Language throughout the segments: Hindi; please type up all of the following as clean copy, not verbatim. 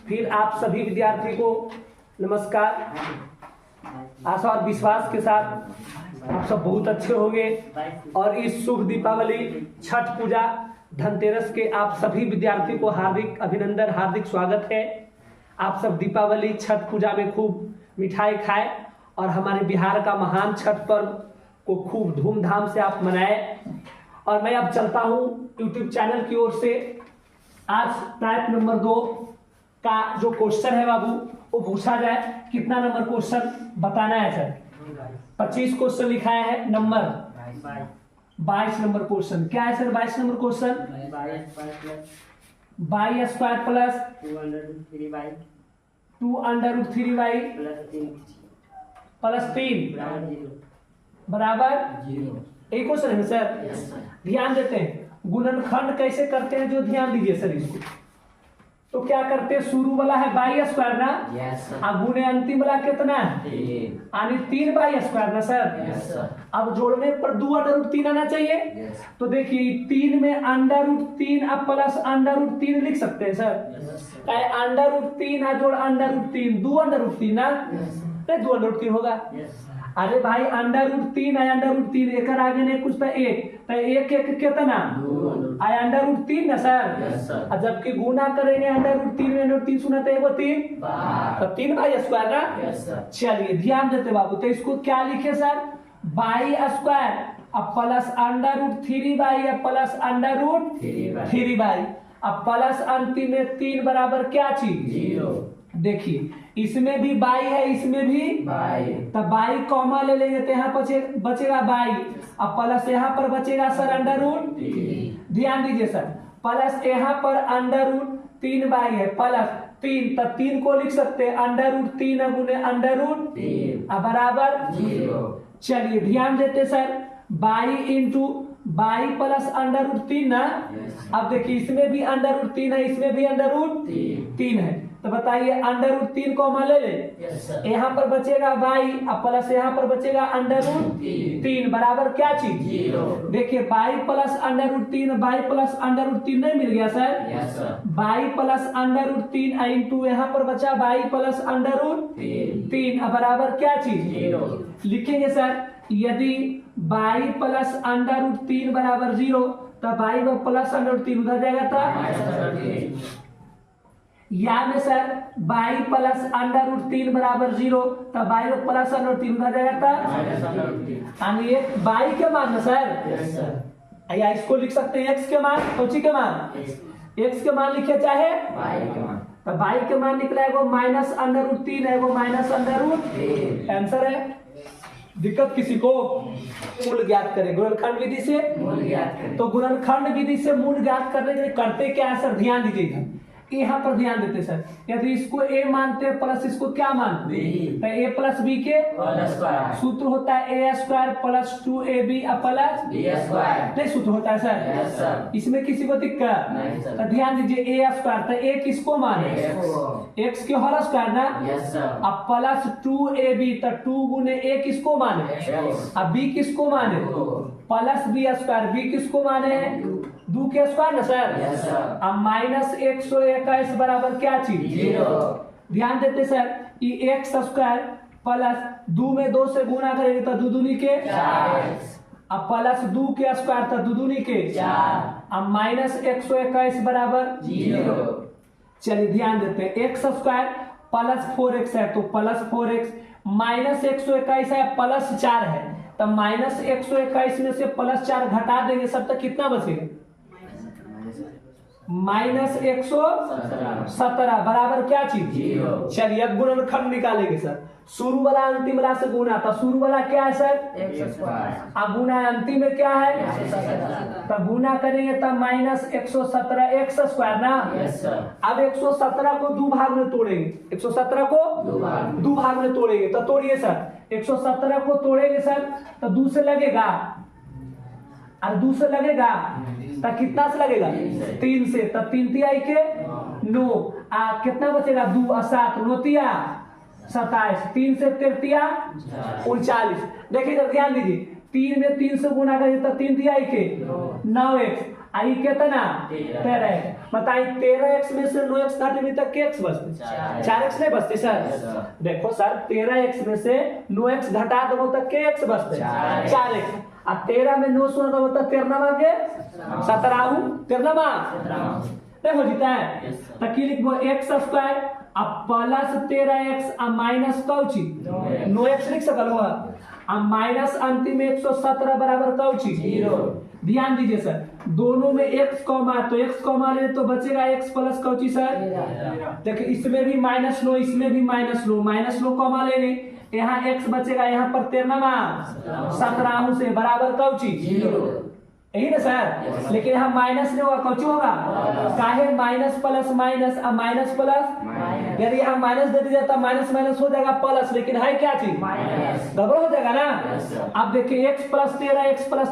फिर आप सभी विद्यार्थी को नमस्कार। आशा और विश्वास के साथ आप सब बहुत अच्छे होंगे और इस शुभ दीपावली छठ पूजा धनतेरस के आप सभी विद्यार्थी को हार्दिक अभिनंदन, हार्दिक स्वागत है। आप सब दीपावली छठ पूजा में खूब मिठाई खाएं और हमारे बिहार का महान छठ पर्व को खूब धूमधाम से आप मनाएं। और मैं अब चलता हूं यूट्यूब चैनल की ओर से। आज टाइप नंबर 2 का जो क्वेश्चन है बाबू वो पूछा जाए। कितना नंबर क्वेश्चन बताना है सर? 25 क्वेश्चन लिखाया है, नंबर 22 नंबर क्वेश्चन। क्या है sir 22 number question? y square plus 2√3y plus 3 बराबर 0। एक क्वेश्चन है सर। ध्यान देते हैं गुणनखंड कैसे करते हैं, जो ध्यान दीजिए सर इसको। तो क्या करते हैं, शुरू वाला है y स्क्वायर ना, अब गुणे अंतिम वाला कितना है यानी 3y स्क्वायर ना सर। अब जोड़ने पर 2√3 आना चाहिए। तो देखिए 3 में √3 अब प्लस √3 लिख सकते हैं सर। √3 जोड़ √3 2√3 ना, 2√3 होगा। अरे भाई √3 है, √3 एक आगे नहीं कुछ तो एक कितना √3 ना सर। और जबकि गुना करेंगे √3 में √3 सुना तो एगो 3 तो 3y स्क्वायर ना। चलिए ध्यान देते बाबू, तो इसको क्या लिखे सर y स्क्वायर अब प्लस √3y अब प्लस √3y अब प्लस अंतिम में 3 बराबर क्या चीज 0। देखिए इसमें भी y है, इसमें भी y, तब y कॉमा ले लेंगे तो यहाँ बचेगा y अब प्लस यहाँ पर बचेगा सर √3। ध्यान दीजिए सर, प्लस यहाँ पर √3y है प्लस 3 तब 3 को लिख सकते हैं √3 गुने √3 अब बराबर 0। चलिए ध्यान देते sir y into y plus √3 ना। अब देखिए इसमें भी √3 है, इसमें भी √3 है, तो बताइए √3 को हम ले ले। यहाँ पर बचेगा y अब प्लस यहाँ पर बचेगा √3 बराबर क्या चीज 0। देखिए y प्लस √3 y प्लस √3 नहीं मिल गया सर। y प्लस √3 इंटू यहाँ पर बचा y प्लस √3 अब बराबर क्या चीज 0। लिखेंगे सर यदि y प्लस √3 बराबर 0 तब y प्लस √3 उधर जाएगा था। या में सर y प्लस √3 बराबर 0 तब y प्लस √3 उधर जाएगा था। ये y के मान सर, या इसको लिख सकते हैं x के मान, कोची के मान x के मान लिखे चाहे y के मान। तो y के मान निकला है वो -√3 है, वो -√3 आंसर है। दिक्कत किसी को? मूल ज्ञात करें गुणनखंड विधि से मूल ज्ञात करें। तो गुणनखंड विधि से मूल ज्ञात करने के लिए करते क्या है सर, ध्यान दीजिएगा। यहाँ पर ध्यान देते सर, यदि इसको a मानते हैं प्लस इसको क्या मानते हैं तो a प्लस b के सूत्र होता है a square plus 2ab plus b square. नहीं सूत्र होता है सर। इसमें किसी को दिक्कत नहीं। तो ध्यान दीजिए a स्क्वायर तो a किसको माने x के होल स्क्वायर ना। अब प्लस 2ab तो 2 गुने a किसको माने, अब b किसको माने प्लस b स्क्वायर, b किसको माने 2 के स्क्वायर ना सर। अब -121 बराबर क्या चीज 0। ध्यान देते सर ये x स्क्वायर प्लस 2 में 2 से गुणा करेंगे तो 2 दूनी के 4 अब प्लस 2 के स्क्वायर तो 2 दूनी के 4 अब -121 बराबर 0। चलिए ध्यान देते हैं x स्क्वायर प्लस 4x है तो प्लस 4x -121 है प्लस 4 है तो -121 में से प्लस 4 घटा देंगे सब तक कितना बचेगा -117 बराबर क्या चीज 0। चलिए अब गुणनखंड निकालेंगे सर। शुरू वाला अंतिम वाला से गुना था, शुरू वाला क्या है सर अब गुना अंतिम में क्या है तब गुना करेंगे तब -117 x स्क्वायर ना। अब 117 को 2 भाग में तोड़ेंगे, 117 को 2 भाग में तोड़ेंगे तो तोड़िए सर। 117 को तोड़ेंगे सर तो 2 से लगेगा और 2 से लगेगा तो कितना से लगेगा 3 से, तब 3 तिया के 9 कितना बचेगा 2 और 7 9 27 3 से 3 39। देखिए ध्यान दीजिए 3 में 3 से गुना करिए तो 3 तिया के 9x आई कितना 13x, बताइए 13x में से 9x घटाने तक के x बचते 4x नहीं बचते सर। देखो सर 13x में से 9x घटा दो तक के x बचते 4x, और 13 में 9 सुना तो 13 के 17 13 नहीं हो जीता है। तो की लिखो एक्स स्क्वायर अब प्लस 13x अब माइनस कौची 9x लिख सकल हो, अब माइनस अंतिम 117 बराबर कौची 0। ध्यान दीजिए सर दोनों में x कॉमा, तो x कॉमा ले तो बचेगा x प्लस कौची सर, देखिए इसमें भी माइनस लो इसमें भी माइनस लो कॉमा लेंगे, यहाँ x बचेगा, यहाँ पर 17 से बराबर कौची 0, यही ना सर। लेकिन यहाँ माइनस नहीं होगा, कौची होगा काहे माइनस प्लस माइनस, अब माइनस प्लस, यदि यहाँ माइनस दे दिया तो माइनस माइनस हो जाएगा प्लस, लेकिन है क्या चीज गड़बड़ हो जाएगा ना। अब देखिए x प्लस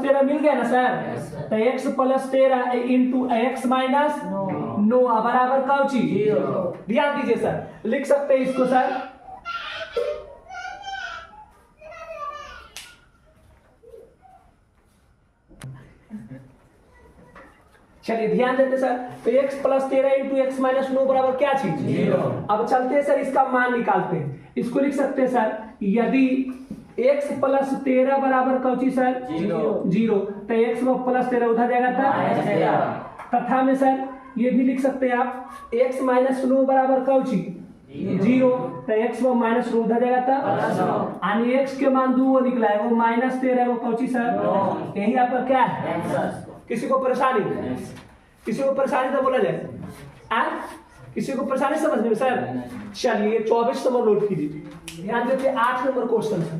13 मिल गया ना सर, तो x plus 13 into x minus 9 बराबर कौची 0। ध्यान दीजिए सर लिख सकते हैं इसको सर, चलिए ध्यान देते सर, तो x plus 13 into x minus 9 बराबर क्या चीज 0। अब चलते हैं सर इसका मान निकालते हैं, इसको लिख सकते हैं सर यदि x प्लस 13 बराबर कौची सर 0, तो x प्लस 13 उधर जाएगा था, तथा में सर ये भी लिख सकते हैं आप x माइनस 9 बराबर कौची 0, तो x माइनस 9 उधर जाएगा था, यानी x के मान 2 निकला है, वो माइनस 13 वो कौची सर, यही आपका क्या है। किसी को परेशानी तो बोला जाए किसी को परेशानी समझने में सर। चलिए 24 नंबर नोट कीजिए, ध्यान देते 8 नंबर क्वेश्चन है,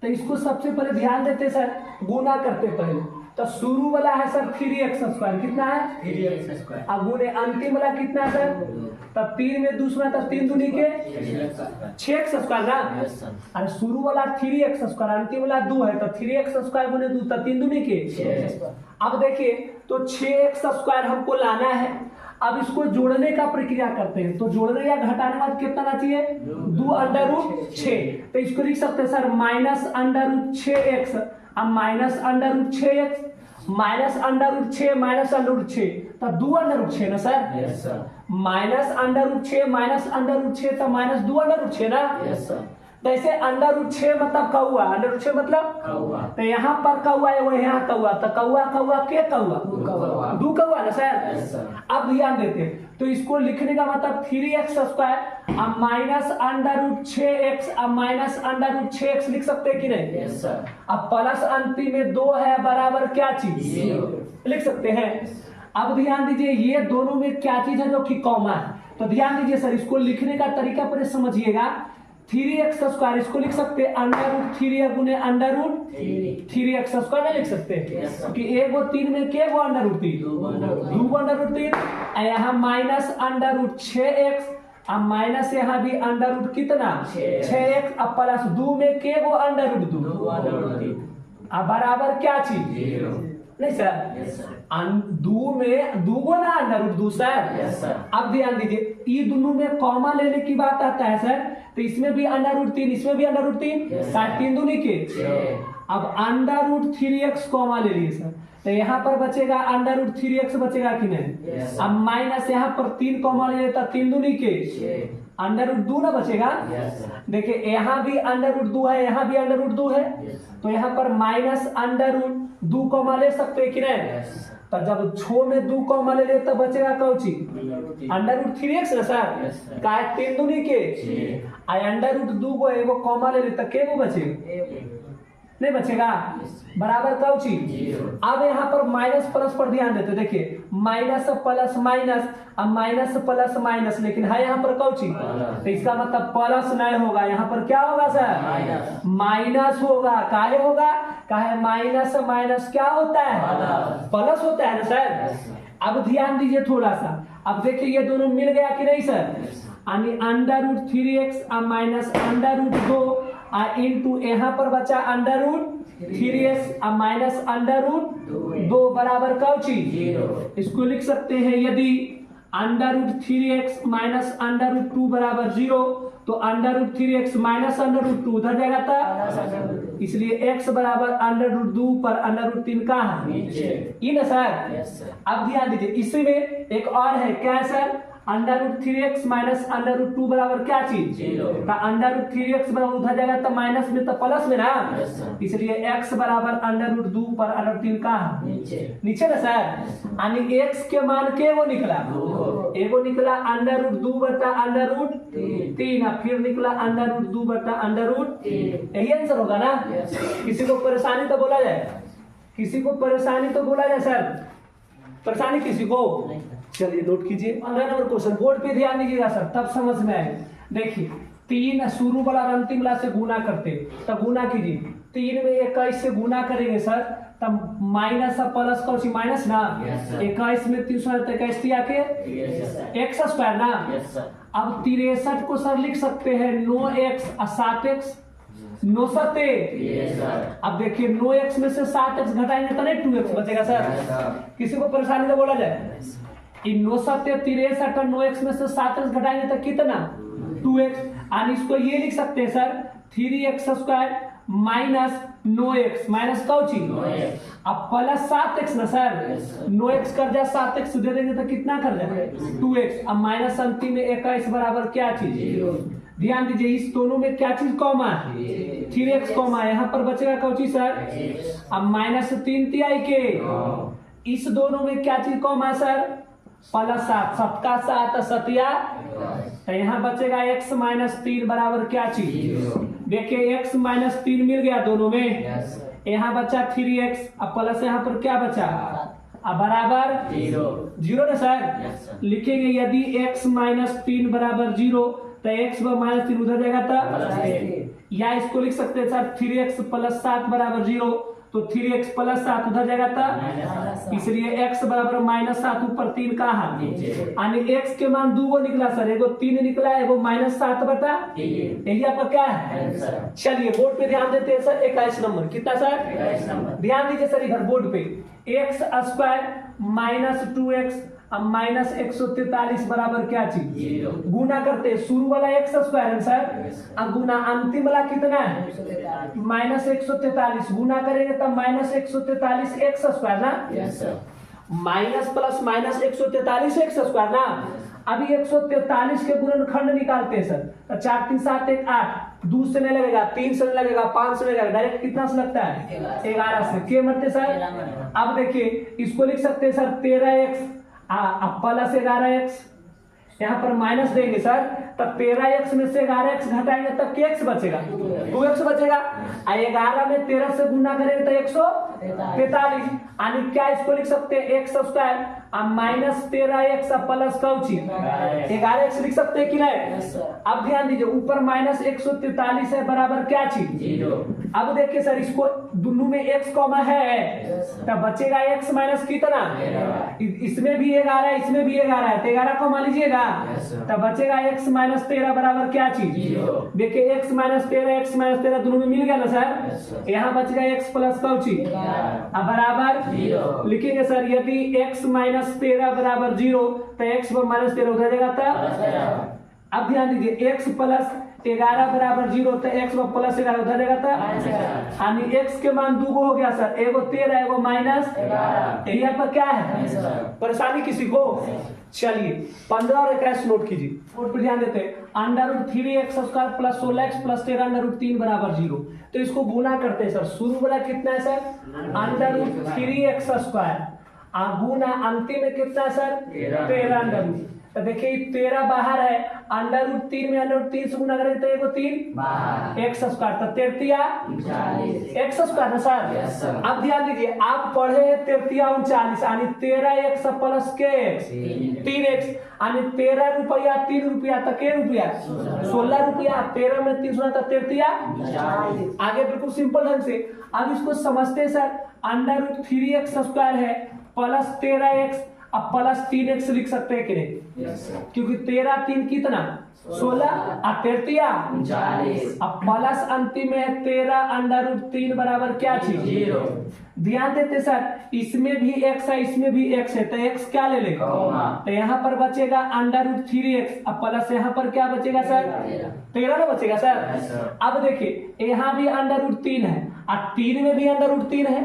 तो इसको सबसे पहले ध्यान देते सर गुना करते पहले, तो शुरू वाला है सर 3x स्क्वायर, कितना है 3x स्क्वायर, अब गुने अंतिम वाला कितना है सर, तब 3 में दूसरा तब 3 दूनी के 6x स्क्वायर ना, अरे शुरू वाला 3x स्क्वायर अंतिम वाला 2 है, तो 3x स्क्वायर गुने 2 तब 3 दूनी के 6x। अब देखिए तो 6x स्क्वायर हमको लाना है, अब इसको जोड़ने का प्रक्रिया करते हैं, तो जोड़ने या घटाने बाद कितना आना चाहिए 2 अंडर रूट 6, तो इसको लिख सकते हैं sir minus under root 6x, अब minus under root 6x minus under root 6 minus under root 6, तो 2 अंडर रूट 6 ना sir, yes sir, minus under root 6 minus under root 6 तो माइनस 2 अंडर रूट 6 ना, यस सर। जैसे अंडर रूट 6 मतलब कौआ, अंडर रूट 6 मतलब कौआ, तो यहाँ पर कौआ है वो यहाँ कौआ, तो कौआ के कौआ 2 कौआ ना सर। अब ध्यान देते हैं, तो इसको लिखने का मतलब 3x स्क्वायर अब माइनस अंडर रूट 6x अब माइनस अंडर रूट 6x लिख सकते हैं कि नहीं, यस सर। अब प्लस अंतिम में 2 है बराबर क्या चीज लिख सकते हैं। अब ध्यान दीजिए ये दोनों में क्या चीज है जो कि कॉमन है, तो ध्यान दीजिए सर इसको लिखने का तरीका पर समझिएगा, 3x स्क्वायर इसको लिख सकते हैं अंडर रूट 3 गुने अंडर रूट 3x स्क्वायर नहीं लिख सकते, क्योंकि एक वो 3 में के वो अंडर रूट 3 2 अंडर रूट 3, यहाँ माइनस अंडर रूट 6x अब माइनस यहाँ भी अंडर रूट कितना 6x अब प्लस 2 में के वो अंडर रूट 2 अब बराबर क्या चीज नहीं सर, 2 में 2 गुना अंडर रूट 2 सर। अब ध्यान दीजिए ये दोनों में कॉमा लेने की बात आता है सर, तो इसमें भी अंडर रूट 3 इसमें भी अंडर रूट 3 3 दूनी के, अब अंडर रूट 3x कॉमा ले लिए सर, तो यहाँ पर बचेगा अंडर रूट 3x बचेगा कि नहीं, अब माइनस यहाँ पर 3 कॉमा ले लेता 3 दूनी के अंडर रूट 2 ना बचेगा, देखिए यहाँ भी अंडर रूट 2 है यहाँ भी अंडर रूट 2 है, तो यहाँ पर माइनस अंडर रूट 2 कॉमा ले सकते हैं कि नहीं, तो जब 6 में 2 कॉमा ले ले तब बचेगा कौची अंडर रूट 3x ना सर, का 3 दूनी के आई अंडर रूट 2 को एगो कॉमा ले ले तब के वो बचेगा नहीं बचेगा बराबर कौची। अब यहाँ पर माइनस प्लस पर ध्यान देते, देखिए माइनस प्लस माइनस अब माइनस प्लस माइनस, लेकिन है यहाँ पर कौची, तो इसका मतलब प्लस नहीं होगा, यहाँ पर क्या होगा सर माइनस होगा, काहे होगा काहे माइनस माइनस क्या होता है प्लस होता है ना सर। अब ध्यान दीजिए थोड़ा सा, अब देखिए ये दोनों मिल गया कि नहीं सर, यानी अंडर रूट 3x अब माइनस अंडर रूट 2 इंटू यहाँ पर बचा अंडर रूट 3x अब माइनस अंडर रूट 2 बराबर कौची, इसको लिख सकते हैं यदि under root 3x minus under root 2 बराबर 0, तो under root 3x minus under root 2 उधर जाएगा था, इसलिए x बराबर अंडर रूट 2 पर अंडर रूट 3 कहाँ है नीचे, ये ना सर। अब ध्यान दीजिए इसी में एक और है, क्या है sir, under root 3x minus under root 2 बराबर क्या चीज, तो अंडर रूट 3x बराबर उधर जाएगा तो माइनस में तो प्लस में ना, इसलिए x बराबर अंडर रूट 2 पर अंडर रूट 3 कहाँ नीचे ना सर। यानी x के मान के वो निकला, एगो निकला अंडर रूट 2 बटा अंडर रूट 3, फिर निकला अंडर रूट 2 बटा अंडर रूट, यही आंसर होगा ना। किसी को परेशानी तो बोला जाए, किसी को परेशानी तो बोला जाए सर, परेशानी किसी को, चलिए नोट कीजिए। 15 नंबर क्वेश्चन बोर्ड पे ध्यान दीजिएगा सर, तब समझ में आए। देखिए 3 शुरू वाला और अंतिम वाला से गुना करते, तब गुना कीजिए, 3 में 21 से गुना करेंगे सर, तब माइनस और प्लस कौन सी माइनस ना, 21 में 321 आके एक्स स्क्वायर ना। अब 63 को सर लिख सकते हैं 9x और 7x, 9 7। अब देखिए 9x में से 7x घटाएंगे तो नहीं 2x बचेगा सर। किसी को परेशानी तो बोला जाए, 9 7 63 और 9x में से 7x घटाएंगे तो कितना 2x, और इसको ये लिख सकते हैं sir 3x square minus 9x minus Cauchy, अब प्लस 7x ना सर, 9x कर जाए 7x दे देंगे तो कितना कर जाए 2x, अब माइनस अंतिम में 21 बराबर क्या चीज, ध्यान दीजिए इस दोनों में क्या चीज कॉमा है 3x कॉमा, यहाँ पर बचेगा कौची सर, अब माइनस 3 तिहाई के, इस दोनों में क्या चीज कॉमा है सर प्लस 7, 7 का 7 सतिया, तो यहाँ बचेगा x माइनस 3 बराबर क्या चीज, देखिए x माइनस 3 मिल गया दोनों में, यहाँ बचा 3x, अब प्लस यहाँ पर क्या बचा, अब बराबर 0 ना सर। लिखेंगे यदि x माइनस 3 बराबर 0, तो x माइनस 3 उधर जाएगा था, या इसको लिख सकते हैं सर 3x प्लस 7 बराबर 0, तो 3x प्लस 7 उधर जाएगा था, इसलिए x बराबर माइनस 7 ऊपर 3 कहाँ, यानी x के मान 2 निकला सर, एगो 3 निकला, एगो माइनस 7 बटा, यही आपका क्या है। चलिए बोर्ड पे ध्यान देते हैं सर, 21 नंबर कितना सर, ध्यान दीजिए सर इधर बोर्ड पे, एक्स स्क्वायर माइनस 2x अब माइनस 143 बराबर क्या चीज, गुना करते शुरू वाला एक्स स्क्वायर है सर, अब गुना अंतिम वाला कितना है माइनस 143, गुना करेंगे तब माइनस 143 एक्स स्क्वायर ना, minus plus minus 143 x square ना। अभी 143 के गुणनखंड निकालते हैं सर, तो 4 3 7 1 8, 2 से नहीं लगेगा, 3 से नहीं लगेगा, 5 से नहीं लगेगा, डायरेक्ट कितना से लगता है 11 से, क्या मरते सर। अब देखिए इसको लिख सकते हैं सर 13x प्लस 11x, यहाँ पर माइनस देंगे सर, तब 13x में से 11x घटाएंगे तब क्या x बचेगा 2x बचेगा, 11 में 13 से गुना करेंगे तो 143, यानी क्या इसको लिख सकते हैं x square minus 13x plus Cauchy 11x लिख सकते हैं कि नहीं। अब ध्यान दीजिए ऊपर माइनस 143 है बराबर क्या चीज, अब देखिए सर इसको दोनों में x कॉमा है, तब बचेगा x माइनस कितना, इसमें भी 11 इसमें भी 11 है, तो 11 को मान लीजिएगा, तब बचेगा x माइनस 13 बराबर क्या चीज, देखिए x माइनस 13 दोनों में मिल गया ना सर, यहाँ बचेगा x प्लस कौची अब बराबर लिखेंगे सर, यदि x माइनस 13 बराबर 0, तो x पर माइनस 13 उधर जाएगा था। अब ध्यान दीजिए x प्लस 11 बराबर 0, तो x प्लस 11 उधर जाएगा था, यानी x के मान 2 हो गया सर, एगो 13 एगो माइनस 11, यही पर क्या है परेशानी किसी को। चलिए 15 और 21 नोट कीजिए, नोट पर ध्यान देते हैं, under root 3x square plus 16x plus 13 under root 3 बराबर 0, तो इसको गुना करते हैं सर, शुरू वाला कितना है sir under root 3x square, गुना अंतिम में कितना है सर 13 अंडर रूट, तो देखिए 13 बाहर है, अंडर रूट 3 में अंडर रूट 3 से गुना करेंगे तो एगो 3 एक्स स्क्वायर, तो 33 एक्स स्क्वायर ना सर। अब ध्यान दीजिए आप पढ़े 33 39, यानी 13x प्लस के एक्स 3x, यानी 13 रुपया 3 रुपया तक के रुपया 16 रुपया, 13 में 3 तो 33, आगे बिल्कुल सिंपल ढंग से। अब इसको समझते हैं sir, under root 3x square है प्लस 13x अब प्लस 3x लिख सकते हैं कि नहीं? क्योंकि 13 3 कितना 16 और 13 40। अब प्लस अंतिम में 13 अंडर रूट 3 बराबर क्या चीज 0। ध्यान देते सर, इसमें भी x है इसमें भी x है, तो x क्या ले लेगा तो यहाँ पर बचेगा अंडर रूट 3x। अब प्लस यहाँ पर क्या बचेगा सर 13 ना बचेगा सर। अब देखिए यहाँ भी अंडर रूट 3 है और 3 में भी अंडर रूट 3 है,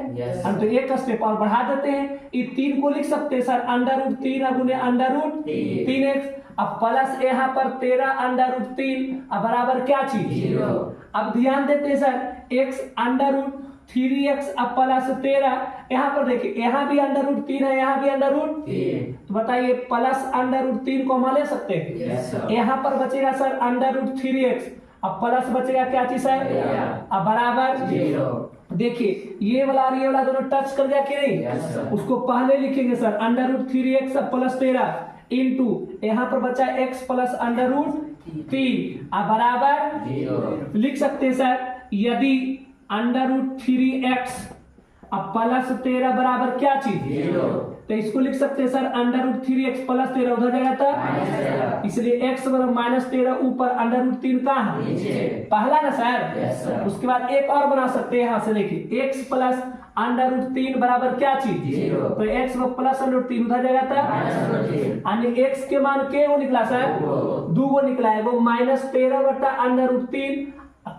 तो एक स्टेप और बढ़ा देते हैं, इस 3 को लिख सकते हैं सर अंडर रूट 3 गुने अंडर रूट 3x। अब प्लस यहाँ पर 13 अंडर रूट 3 बराबर क्या चीज 0। अब ध्यान देते हैं sir x under root 3x अब प्लस 13, यहाँ पर देखिए यहाँ भी अंडर रूट 3 है यहाँ भी अंडर रूट 3, तो बताइए प्लस अंडर रूट 3 को हम ले सकते हैं। यहाँ पर बचेगा सर अंडर रूट 3x अब प्लस बचेगा क्या चीज है अब बराबर 0। देखिए ये वाला और ये वाला दोनों टच कर गया कि नहीं, उसको पहले लिखेंगे सर अंडर रूट 3x अब प्लस 13 इंटू यहाँ पर बचा x प्लस अंडर रूट 3 अब बराबर 0। लिख सकते हैं सर यदि अंडर रूट 3x अब प्लस 13 बराबर क्या चीज 0, तो इसको लिख सकते हैं sir under root 3x plus 13 उधर जाएगा था, इसलिए x बराबर माइनस 13 ऊपर अंडर रूट 3 कहाँ है पहला ना सर। उसके बाद एक और बना सकते हैं यहाँ से, देखिए x प्लस अंडर रूट 3 बराबर क्या चीज 0, तो x प्लस अंडर रूट 3 उधर जाएगा था, यानी x के मान के वो निकला सर 2 को निकला है, वो माइनस 13 बटा अंडर रूट 3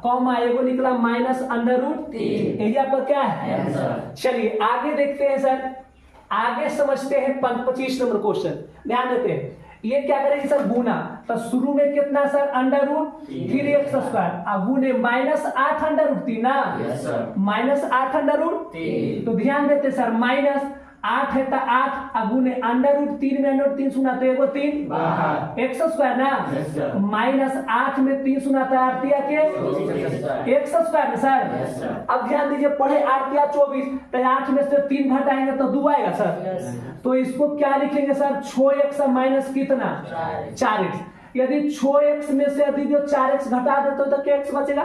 कॉमा एगो निकला माइनस अंडर रूट 3, यही आपका क्या है। चलिए आगे देखते हैं सर, आगे समझते हैं 25 नंबर क्वेश्चन। ध्यान देते हैं ये क्या करेंगे सर गुना, तो शुरू में कितना sir under root 3x square अब गुने माइनस 8 अंडर रूट 3 ना माइनस 8 अंडर रूट 3, तो ध्यान देते सर माइनस 8 है तो 8 अब गुने अंडर रूट 3 में अंडर रूट 3 सुना तो एगो 3 x स्क्वायर ना माइनस 8 में 3 सुना तो आरतिया के x स्क्वायर ना सर। अब ध्यान दीजिए पढ़े आरतिया 24 तो 8 में से 3 घटाएंगे तो 2 आएगा सर, तो इसको क्या लिखेंगे सर 6x माइनस कितना 4x। यदि 6x में से यदि जो 4x घटा देते तो क्या x बचेगा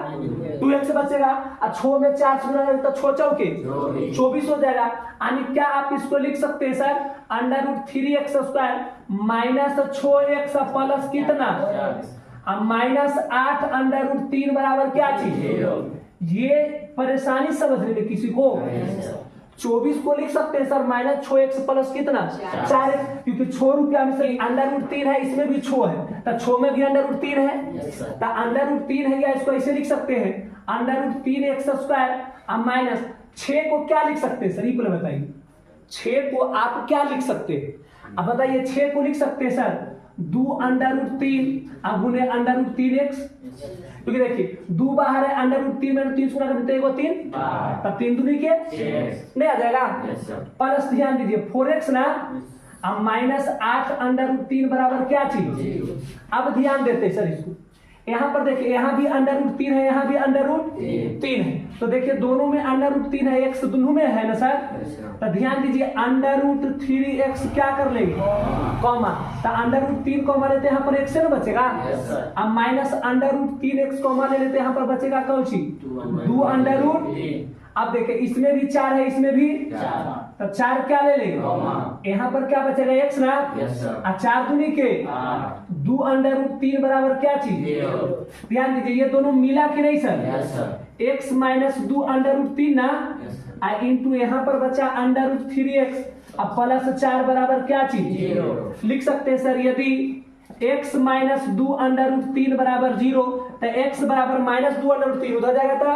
2x बचेगा, और 6 में 4 गुना तो 6 चौके 24 हो जाएगा, यानी क्या आप इसको लिख सकते हैं sir under root 3x square minus 6x plus कितना अब माइनस 8 अंडर रूट 3 बराबर क्या चीज। ये परेशानी समझने में किसी को 24 को लिख सकते हैं सर माइनस 6x प्लस कितना 4x, क्योंकि 6 रुपया में से अंडर रूट 3 है इसमें भी 6 है तो 6 में भी अंडर रूट 3 है, तो अंडर रूट 3 है या इसको ऐसे लिख सकते हैं अंडर रूट 3x स्क्वायर अब माइनस 6 को क्या लिख सकते हैं सर ये पहले बताइए, 6 को आप क्या लिख सकते हैं अब बताइए। 6 को लिख सकते हैं सर 2 अंडर रूट 3 अब गुने अंडर रूट 3x, क्योंकि देखिए 2 बाहर है अंडर रूट 3 में 3 गुना करते हैं 3 तब 3 दूनी के नहीं आ जाएगा प्लस ध्यान दीजिए 4x ना अब माइनस 8 अंडर रूट 3 बराबर क्या चीज। अब ध्यान देते हैं सर इसको, यहाँ पर देखिए यहाँ भी अंडर रूट 3 है यहाँ भी अंडर रूट 3 है, तो देखिए दोनों में अंडर रूट 3 है x दोनों में है ना सर, तो ध्यान दीजिए अंडर रूट 3x क्या कर लेंगे कॉमा, तो अंडर रूट 3 कॉमा लेते हैं यहाँ पर x से ना बचेगा, अब minus under root 3x comma ले लेते हैं यहाँ पर बचेगा कौन सी 2 अंडर रूट। अब देखिए इसमें भी 4 है इसमें भी तो 4 क्या ले लेंगे यहाँ पर क्या बचेगा x ना, 4 दूनी के 2 अंडर रूट 3 बराबर क्या चीज। ध्यान दीजिए ये दोनों मिला कि नहीं sir, x minus 2 under root 3 ना इंटू यहाँ पर बचा अंडर रूट 3x अब प्लस 4 बराबर क्या चीज। लिख सकते हैं सर यदि x माइनस 2 अंडर रूट 3 बराबर 0 तो x बराबर माइनस 2 अंडर रूट 3 उधर जाएगा था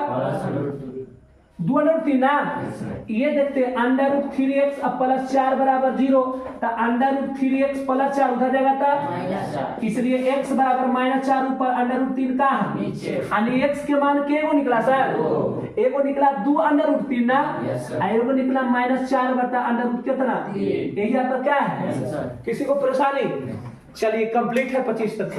2 अंडर रूट 3 ना, ये देखते हैं अंडर रूट 3x अब प्लस 4 बराबर 0 तो अंडर रूट 3x प्लस 4 उधर जाएगा था, इसलिए x बराबर माइनस 4 ऊपर अंडर रूट 3 का यानी x के मान के एगो निकला सर, एगो निकला 2 अंडर रूट 3 ना एगो निकला माइनस 4 बटा अंडर रूट कितना, यही आपका क्या है। किसी को परेशानी, चलिए कंप्लीट है 25 तक।